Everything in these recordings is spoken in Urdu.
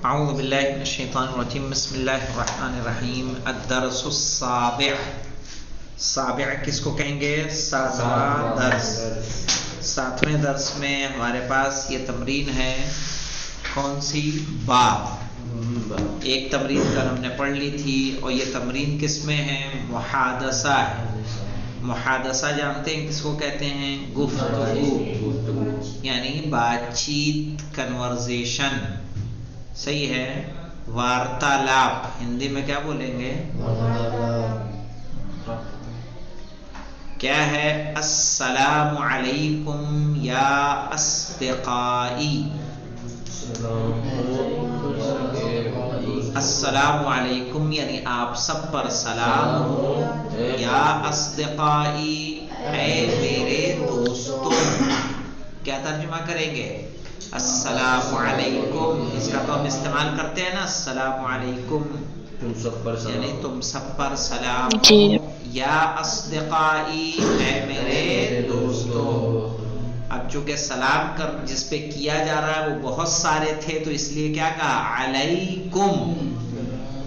اعوذ باللہ من الشیطان الرجیم بسم اللہ الرحمن الرحیم الدرس السابع. سابع کس کو کہیں گے؟ ساتواں درس. ساتویں درس میں ہمارے پاس یہ تمرین ہے. کون سی؟ باب. ایک تمرین کل ہم نے پڑھ لی تھی اور یہ تمرین کس میں ہے؟ محادثہ ہے. محادثہ جانتے ہیں کس کو کہتے ہیں؟ گفتگو، یعنی بات چیت، کنورزیشن. صحیح ہے. وارتالاپ ہندی میں کیا بولیں گے؟ کیا ہے؟ السلام علیکم یا اصدقائی. السلام علیکم یعنی آپ سب پر سلام ہو. یا اصدقائی اے میرے دوستوں. کیا ترجمہ کریں گے؟ السلام علیکم. اس کا تو ہم استعمال کرتے ہیں نا، السلام علیکم تم سب پر سلام، یعنی تم سب پر سلام جی. ہو. یا اصدقائی اے میرے دوستوں. اب چونکہ سلام کر جس پہ کیا جا رہا ہے وہ بہت سارے تھے تو اس لیے کیا کہا؟ علیکم.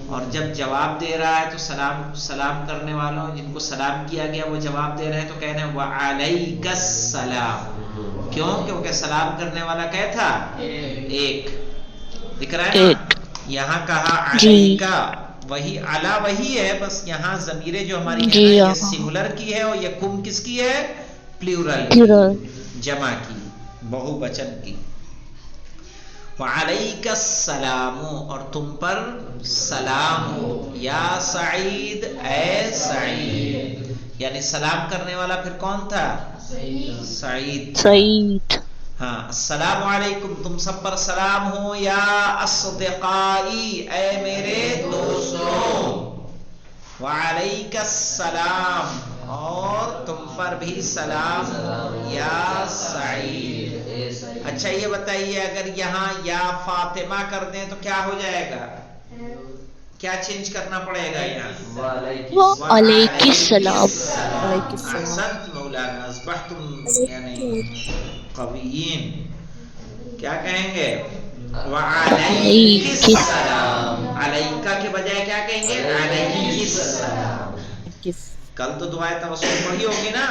اور جب جواب دے رہا ہے تو سلام کرنے والوں جن کو سلام کیا گیا وہ جواب دے رہے ہیں تو کہنا ہے وعلیک السلام. کیوں؟ کیونکہ سلام کرنے والا کیا تھا؟ ایک. دکھ رہا ہے نا؟ یہاں کہا علیکا، وہی علا وہی ہے، بس یہاں ضمیریں جو ہماری ہیں نا یہ سنگولر کی ہے اور یہ کم کس کی ہے؟ پلیورل کی، جمع کی، بہو وچن کی. وعلیک السلام اور تم پر سلام ہو. یا سعید اے سعید یعنی سلام کرنے والا پھر کون تھا؟ سعید. ہاں. السلام علیکم تم سب پر سلام ہو. یا اصدقائی اے میرے دوستوں. وعلیک السلام اور تم پر بھی سلام ہو. یا سعید. اچھا یہ بتائیے اگر یہاں یا فاطمہ کر دیں تو کیا ہو جائے گا؟ کیا چینج کرنا پڑے گا یہاں؟ وعلیک السلام. احسنت مولانا، اصبحتم یعنی قویین. کیا کہیں گے؟ وعلیک السلام. علیکہ کے بجائے کیا کہیں گے؟ علیک السلام. کل تو دعائے توسل پڑھی ہوگی نا؟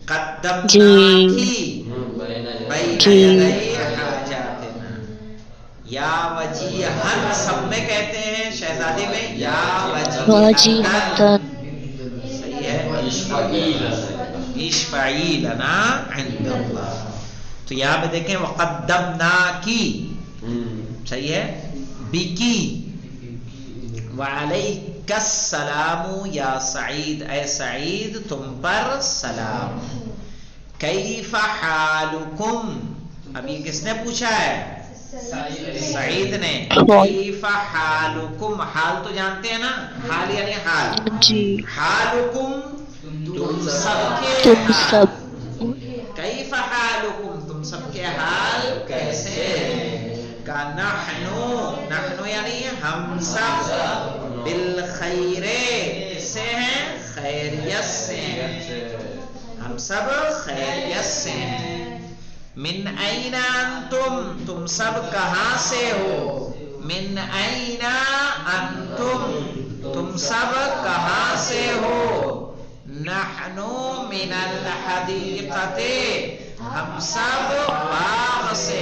قدمناکی بین یدی حاجاتنا. یا وجیہن سب میں کہتے ہیں، شہزادی میں یا وجیہن. صحیح ہے. اشفعی لنا عند اللہ. تو یہاں پہ دیکھیں وقدمناکی، صحیح ہے، بکی. وعلیک السلام یا سعید اے سعید تم پر سلام. کیف حالکم اب یہ کس نے پوچھا ہے؟ سعید نے. کیف حالکم حال تو جانتے ہیں نا، حال یعنی حال. حالکم تم سب کے حال. کیف حالکم تم سب کے حال کیسے ہیں؟ کا نحنو یعنی ہم سب بالخیر سے ہیں، خیریت سے ہیں، ہم سب خیریت سے ہیں. من این انتم تم سب کہاں سے ہو؟ من این انتم تم سب کہاں سے ہو؟ نحنو من الحدیقۃ ہم سب باغ سے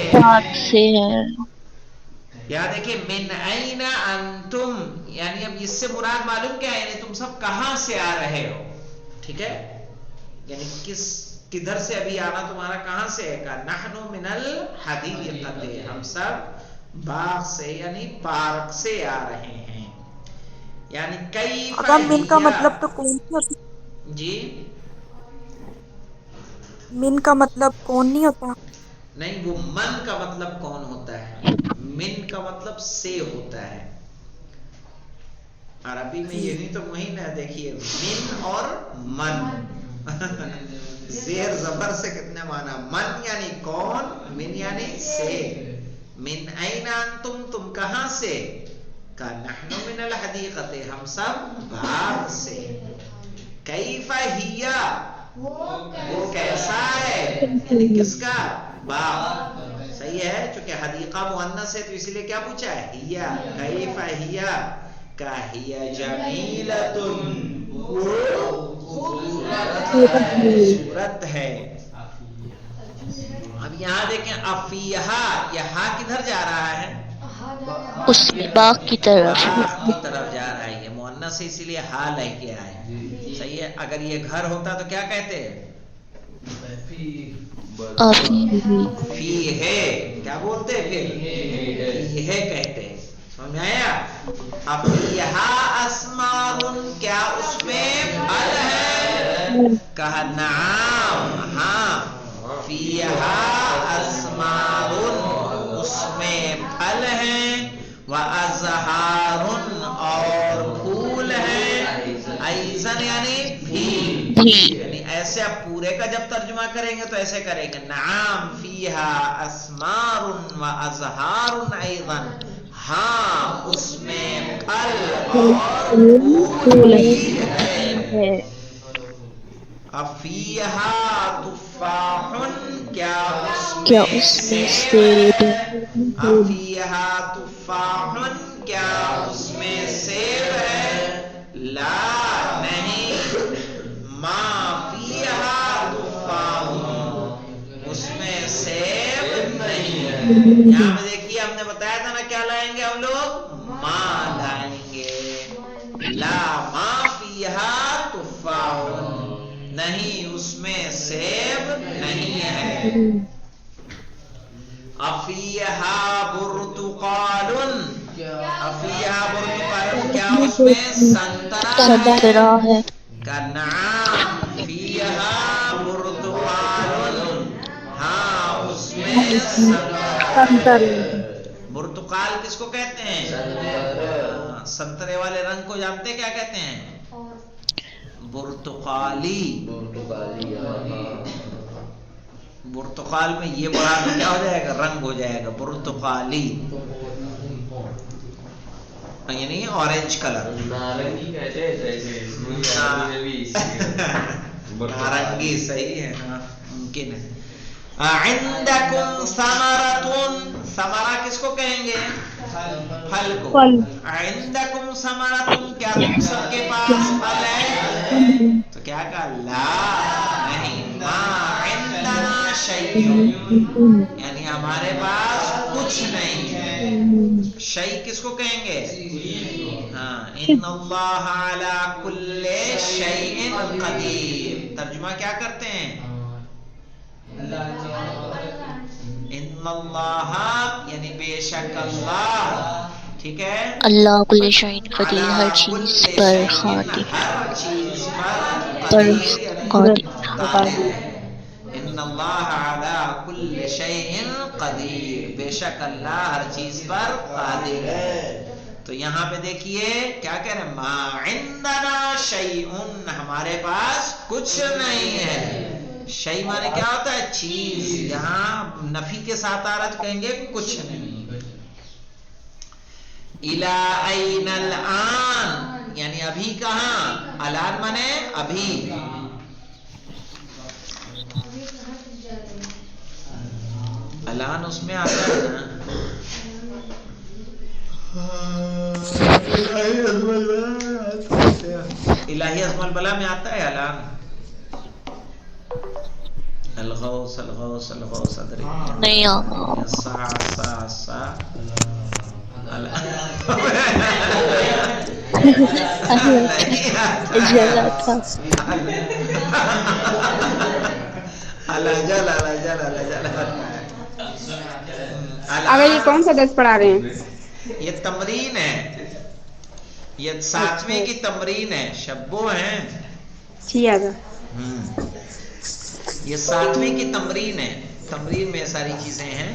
ہیں. یا دیکھیں من این انتم یعنی اب اس سے مراد معلوم کیا ہے؟ یعنی تم سب کہاں سے آ رہے ہو. ٹھیک ہے، یعنی کدھر سے ابھی آنا تمہارا کہاں سے ہے؟ کہا نحنو من الحدیقۃ ہم سب باغ سے یعنی پارک سے آ رہے ہیں. یعنی کیف من کا مطلب تو کون ہوتا؟ جی من کا مطلب کون نہیں ہوتا؟ نہیں، وہ من کا مطلب کون ہوتا ہے، من کا مطلب سے ہوتا ہے. عربی میں یہ نہیں تو وہی نہ دیکھیے من اور من زیر زبر سے کتنے معنی. من یعنی کون، من یعنی سے. من این انتم تم کہاں سے؟ کا نحن من الحدیقۃ ہم سب باغ سے. کیف ہی وہ کیسا ہے، یعنی کس کا؟ باغ. صحیح صحیح ہے، چونکہ حدیقہ مؤنث ہے تو اسی لیے کیا پوچھا ہے ہیا، کیف ہیا کا ہیا جمیلتن، خوبصورت ہے۔ اب یہاں دیکھیں افیہا، یہ ہا کدھر جا رہا ہے؟ اس میں باغ کی طرف، باغ کی طرف جا رہا ہے، یہ مؤنث ہے اسی لیے ہا لے کے آئے۔ صحیح ہے، اگر یہ گھر ہوتا تو کیا کہتے ہیں؟ فی ہے، کیا بولتے ہیں پھر؟ فی ہے کہتے ہیں، سمجھ میں آیا؟ افیہا اسمار، کیا اس میں پھل ہے؟ کہا نعم، ہاں، فیہا اسمار، اس میں پھل ہیں، وازہار، اور پھول ہیں، ایزن یعنی بھی، یعنی ایسے اب پورے کا جب ترجمہ کریں گے تو ایسے کریں گے نعم فیہا اسمار وازہار ایضا، ہاں اس میں پھل اور پھول بھی ہے۔ افیہا تفاح، کیا اس میں سیب ہے؟ افیہا تفاح، کیا اس میں سیب ہے؟ لا، نہیں، ما فیہا تفاح، اس میں سیب نہیں ہے۔ یہاں پہ دیکھیے ہم نے بتایا تھا نا کیا لائیں گے ہم لوگ؟ ما لائیں گے، لا ما فیہا تفاح، نہیں اس میں سیب نہیں ہے۔ افیہا برتقال، افیہا برتقال، کیا اس میں سنترا ہے؟ نعم فیہا برتقال، ہاں اس میں سنترا ہے۔ برتقال کس کو کہتے ہیں؟ سنترے والے رنگ کو جانتے کیا کہتے ہیں؟ برتقالی۔ برتقال میں یہ بڑھا تو کیا ہو جائے گا؟ رنگ ہو جائے گا برتقالی، یعنی اورنج کلر۔ نارنگی کہتے ہیں، نارنگی صحیح ہے نا، ممکن ہے۔ عندکم ثمرۃ، ثمرہ کس کو کہیں گے؟ پھل کو۔ عندکم ثمرۃ، کیا تم سب کے پاس پھل ہے؟ تو کیا کہا؟ لا، نہیں، ما عندنا شیء، یعنی ہمارے پاس کچھ نہیں ہے۔ شیء کس کو کہیں گے؟ ہاں، ان اللہ علی کل شیء قدیر، ترجمہ کیا کرتے ہیں؟ ان اللہ یعنی بے شک اللہ، ٹھیک ہے، اللہ کل شیء قدیر، ہر چیز پر قادر، ہر چیز پر قدیر یعنی قادر ہے۔ ان اللہ علی کل شیء قدیر، بے شک اللہ ہر چیز پر قادر ہے۔ تو یہاں پہ دیکھیے کیا کہہ رہے ہیں؟ ما عندنا شیء، ہمارے پاس کچھ نہیں ہے۔ شیء معنی کیا ہوتا ہے؟ چیز، یہاں نفی کے ساتھ آ رہا تو کہیں گے کچھ نہیں۔ الی این الآن، یعنی ابھی کہاں؟ الان مانے ابھی، الان اس میں آتا ہے نا، الہی اسم البلا میں آتا ہے الان، الغوث الغوث الغوث ادری نہیں سا سا سا اگر یہ کون سا درس پڑھا رہے ہیں؟ یہ تمرین ہے، یہ 7ویں کی تمرین ہے، شبو ہیں، یہ 7ویں کی تمرین ہے، تمرین میں ساری چیزیں ہیں۔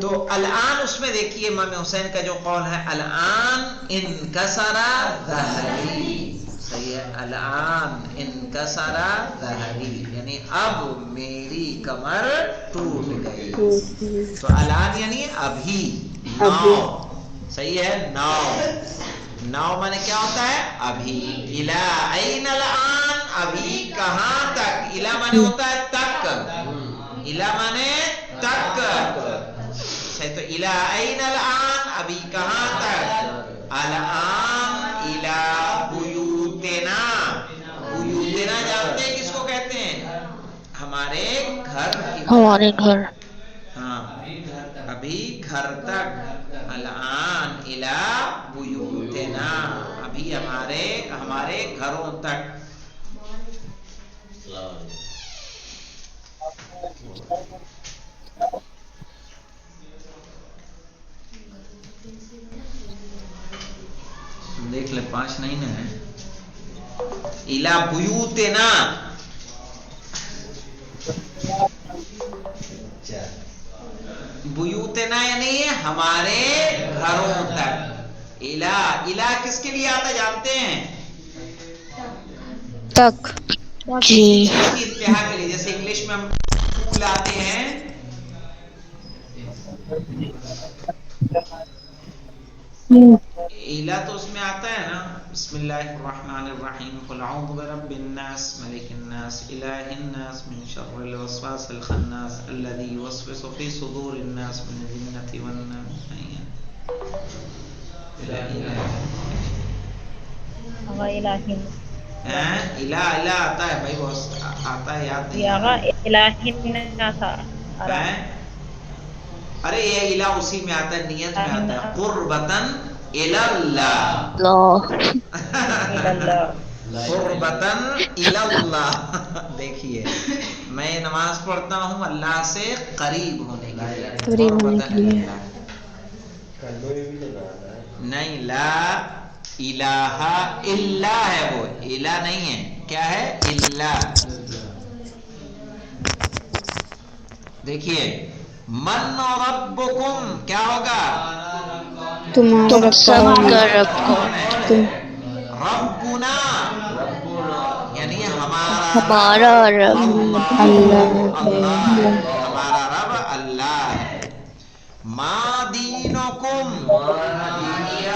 تو الان اس میں دیکھیے امام حسین کا جو قول ہے، الان انکسر ظہری، صحیح ہے، الان انکسر ظہری، یعنی اب میری کمر ٹوٹ گئی۔ تو الان یعنی ابھی، ناؤ، صحیح ہے، ناؤ، ناؤ مانے کیا ہوتا ہے؟ ابھی۔ الی این الآن، ابھی کہاں تک؟ الی مانے ہوتا ہے تک، الی مانے تک. صحیح. تو الی این الان ابھی کہاں تک؟ الان الی بیوتنا. بیوتنا جانتے ہیں کس کو کہتے ہیں؟ ہمارے گھر کی. ہمارے گھر. ہاں ابھی گھر تک. الان الی بیوتنا ابھی ہمارے گھروں تک. دیکھ لے 5 نہیں نا ہے. الی بیوتنا بیوتنا یعنی ہمارے گھروں تک. الا کس کے لیے آتا جانتے ہیں؟ تک. کسی جی. چیز کی انتہا کے لیے. جیسے انگلش میں ہم ٹو لاتے ہیں. الا تو اس میں آتا ہے نا بسم اللہ الرحمن الرحیم قل اعوذ برب الناس ملک الناس الہ الناس من شر الوسواس الخناس الذي يوسوس في صدور الناس من الجنة والناس. الہ آتا ہے بھائی بہت آتا ہے یاد نہیں. ارے یہ الہ اسی میں آتا ہے نیت میں آتا ہے. قربتن الاللہ قربتن الاللہ. دیکھیے میں نماز پڑھتا ہوں اللہ سے قریب ہونے کے لیے. نہیں لا الہ الا ہے وہ الہ نہیں ہے. کیا ہے؟ الا. دیکھیے من ربکم کیا ہوگا؟ تم سب کا رب کون ہے؟ ربنا یعنی ہمارا رب اللہ. ہمارا رب اللہ ہے. ما دینکم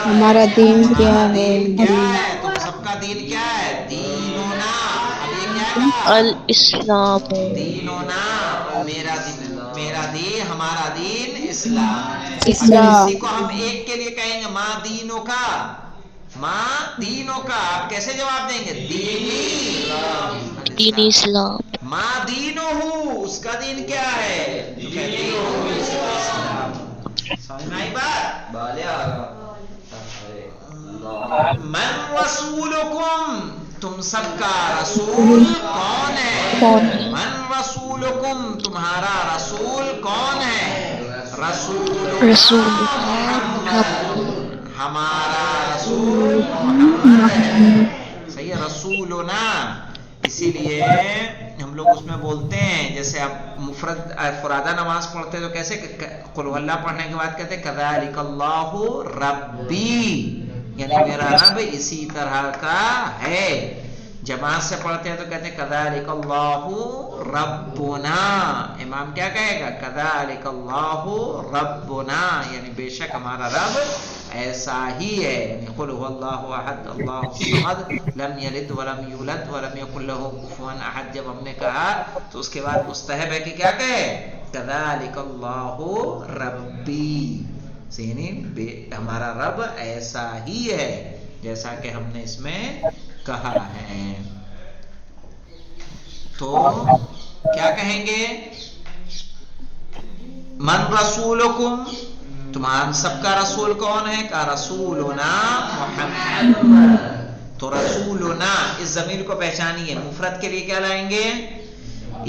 ہمارا دین کیا ہے؟ کیا ہے؟ تم سب کا دین کیا ہے؟ دیننا. اب یہ کیا کہا؟ الاسلام. دیننا میرا دین ہمارا دین اسلام. اسلام. اسی کو ہم ایک کے لیے کہیں گے ما دینوں کا. ما دینوں کا آپ کیسے جواب دیں گے؟ دین اسلام. ما دینہو اس کا دین کیا ہے؟ سمجھ میں آئی بات؟ من رسولکم تم سب کا رسول کون ہے؟ من رسولکم تمہارا رسول کون ہے؟ رسول ہمارا رسول محمد ہے. صحیح ہے. رسولنا اسی لیے ہم لوگ اس میں بولتے ہیں جیسے آپ مفرد فرادہ نماز پڑھتے تو کیسے قل هو اللہ پڑھنے کے بعد کہتے کذالک اللہ ربی یعنی میرا رب اسی طرح کا ہے. جماعت سے پڑھتے ہیں تو کہتے ہیں کذالک اللہ ربنا. امام کیا کہے گا؟ کذالک اللہ ربنا یعنی بے شک ہمارا رب ایسا ہی ہے. یعنی قل هو اللہ احد اللہ الصمد لم یلد ولم یولد ولم یکن له کفوا احد. جب ہم نے کہا تو اس کے بعد مستحب ہے کہ کیا کہے؟ کذالک اللہ ربی یعنی ہمارا رب ایسا ہی ہے جیسا کہ ہم نے اس میں کہا ہے. تو کیا کہیں گے؟ من رسولکم تمہارا سب کا رسول کون ہے؟ کا رسولنا محمد. تو رسولنا اس ضمیر کو پہچانیے. مفرد کے لیے کیا لائیں گے؟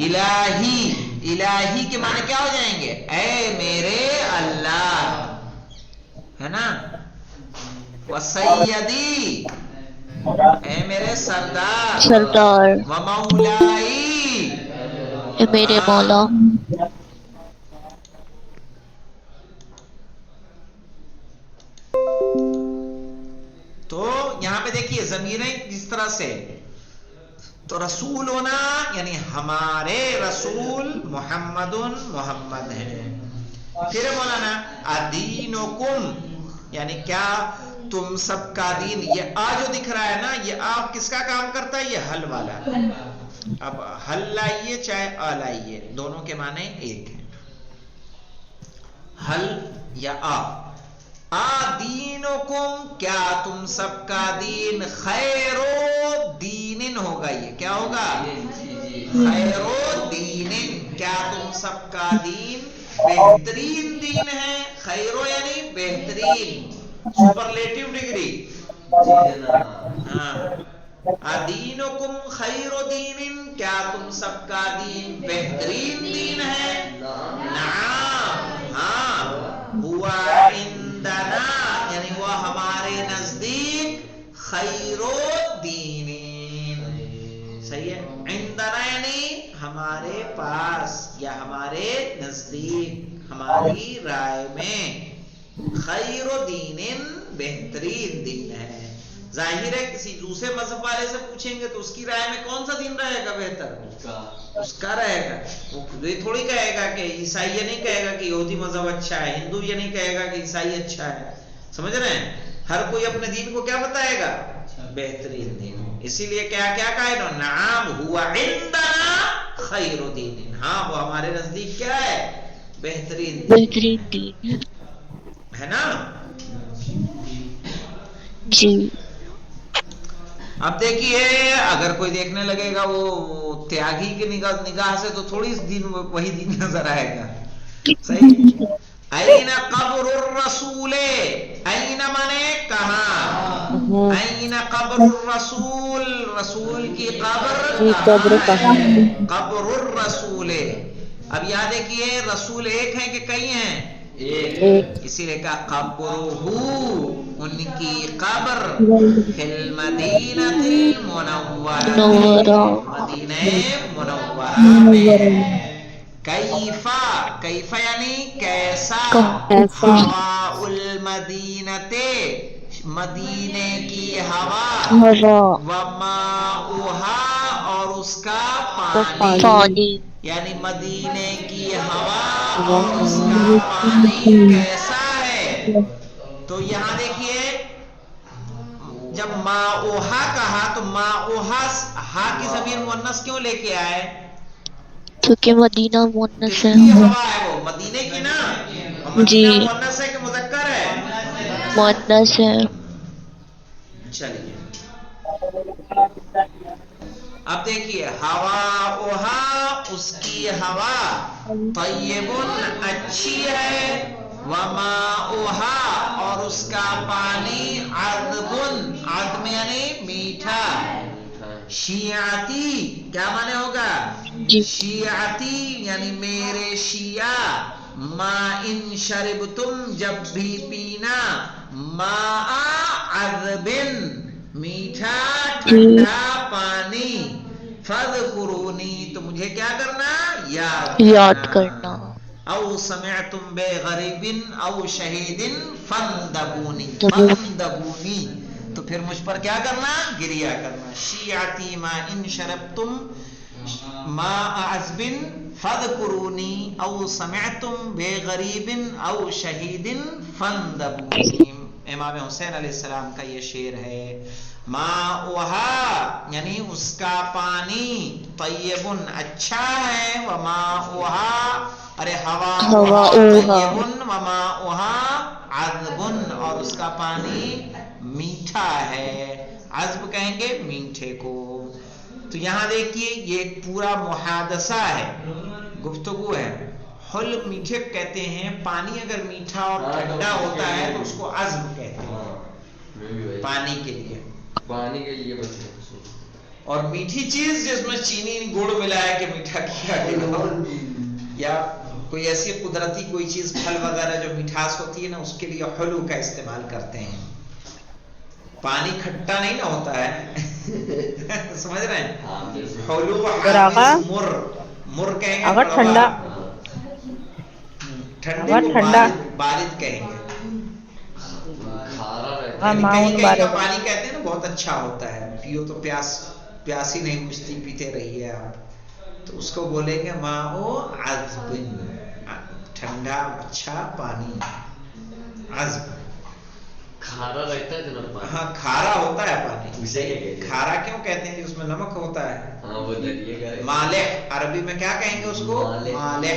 الہی. الہی کے معنی کیا ہو جائیں گے؟ اے میرے اللہ ہے نا. وسیدی اے میرے سردار. ومولائی اے میرے مولا. تو یہاں پہ دیکھیے ضمیریں جس طرح سے. تو رسول ہونا یعنی ہمارے رسول محمد ہیں. پھر مولانا ادینکم یعنی کیا تم سب کا دین. یہ آ جو دکھ رہا ہے نا یہ آ کس کا کام کرتا ہے؟ یہ حل والا. اب حل لائیے چاہے آ لائیے دونوں کے معنی ایک ہیں. ہل یا دینکم کیا تم سب کا دین خیرو دین ہوگا، یہ کیا ہوگا؟ خیرو دین، کیا تم سب کا دین بہترین دین ہے؟ خیرو یعنی بہترین، سپرلیٹیو ڈگری. ہاں، ادینکم خیر دین، کیا تم سب کا دین بہترین دین ہے؟ نعم، ہاں، ہوا عندنا یعنی وہ ہمارے نزدیک خیر دین، صحیح ہے. عندنا یعنی ہمارے پاس یا ہمارے نزدیک، ہماری رائے میں خیر دین بہترین دین ہے. ظاہر ہے کسی دوسرے مذہب والے سے پوچھیں گے تو اس کی رائے میں کون سا دین رہے گا بہتر؟ اس کا رہے گا. وہ یہ تھوڑی کہے گا کہ عیسائی یہ نہیں کہے گا کہ یہودی مذہب اچھا ہے، ہندو یہ نہیں کہے گا کہ عیسائی اچھا ہے. سمجھ رہے ہیں؟ ہر کوئی اپنے دین کو کیا بتائے گا؟ بہترین دین. اسی لیے کیا کہا انہوں؟ نعم ہوا عندنا خیر دین، ہاں وہ ہمارے نزدیک کیا ہے؟ بہترین دین ہے نا. جی. اب دیکھیے اگر کوئی دیکھنے لگے گا وہ تیاگی کی نگاہ سے تو تھوڑی دین وہی دین نظر آئے گا. صحیح. این قبر الرسول، این مانے کہاں، این قبر الرسول، رسول کی قبر کہاں ہے؟ قبر الرسول. اب یاد دیکھیے رسول ایک ہیں کہ کئی ہیں؟ ایک. اسی لیے کہا قبرہ، ان کی قبر فی المدینہ المنورہ، مدینہ منورہ میں. کیفا، کیفا یعنی کیسا، ہوا المدینہ، مدینے کی ہوا، وماؤہا اور اس کا پانی، یعنی مدینے کی ہوا اور اس کا پانی کیسا ہے. تو یہاں دیکھیے جب ماؤہا کہا تو ماؤہا ہا کی ضمیر مؤنث کیوں لے کے آئے؟ کیونکہ مدینہ مؤنث ہے. ہوا ہے وہ مدینے کی نا. جی مدینہ مؤنث ہے کہ مذکر ہے؟ مؤنث ہے. چلیے اب دیکھیے ہوا اس کی ہوا، طیب اچھی ہے، وماؤہا اور اس کا پانی، عذب، عذب یعنی میٹھا. شیعتی کیا معنی ہوگا؟ شیعتی یعنی میرے شیعہ. ما ان شربتم جب بھی پینا، ماء عذب میٹھا ٹھنڈا پانی، فاذکرونی تو مجھے کیا کرنا؟ یاد کرنا. او سمعتم بغریب او شہید فاندبونی، فاندبونی تو پھر مجھ پر کیا کرنا؟ گریا کرنا. شیعتی ما ان شربتم ماء عذب فاذکرونی او سمعتم بغریب او شہید فاندبونی. امام حسین علیہ السلام کا یہ شعر ہے. ماؤہا یعنی اس کا پانی، طیب اچھا ہے، وماؤہا ارے ہوا طیب وماؤہا عذب اور اس کا پانی میٹھا ہے. عذب کہیں گے میٹھے کو. تو یہاں دیکھیے یہ ایک پورا محادثہ ہے، گفتگو ہے. حل میٹھے کہتے ہیں، پانی اگر میٹھا اور ٹھنڈا ہوتا ہے تو اس کو عذب کہتے ہیں. پانی کے لیے، پانی کے لیے بچے. اور میٹھی چیز جس میں چینی گڑ ملایا کہ میٹھا کیا گیا، یا کوئی ایسی قدرتی کوئی چیز پھل وغیرہ جو مٹھاس ہوتی ہے نا، اس کے لیے حلو کا استعمال کرتے ہیں. پانی کھٹا نہیں نہ ہوتا ہے سمجھ رہے ہیں؟ حلو حامض مر، مر کہیں گے اگر ٹھنڈا، ٹھنڈے کو بارد کہیں گے. کہیں کہیں کا پانی کہتے ہیں نا بہت اچھا ہوتا ہے، پیو تو پیاسی نہیں بجھتی، پیتے رہیے آپ. تو اس کو بولیں گے ماء عذب، ٹھنڈا اچھا پانی. عذب کھارا رہتا ہے جناب. ہاں کھارا ہوتا ہے پانی. کھارا کیوں کہتے ہیں؟ اس میں نمک ہوتا ہے. مالح عربی میں کیا کہیں گے اس کو؟ مالح.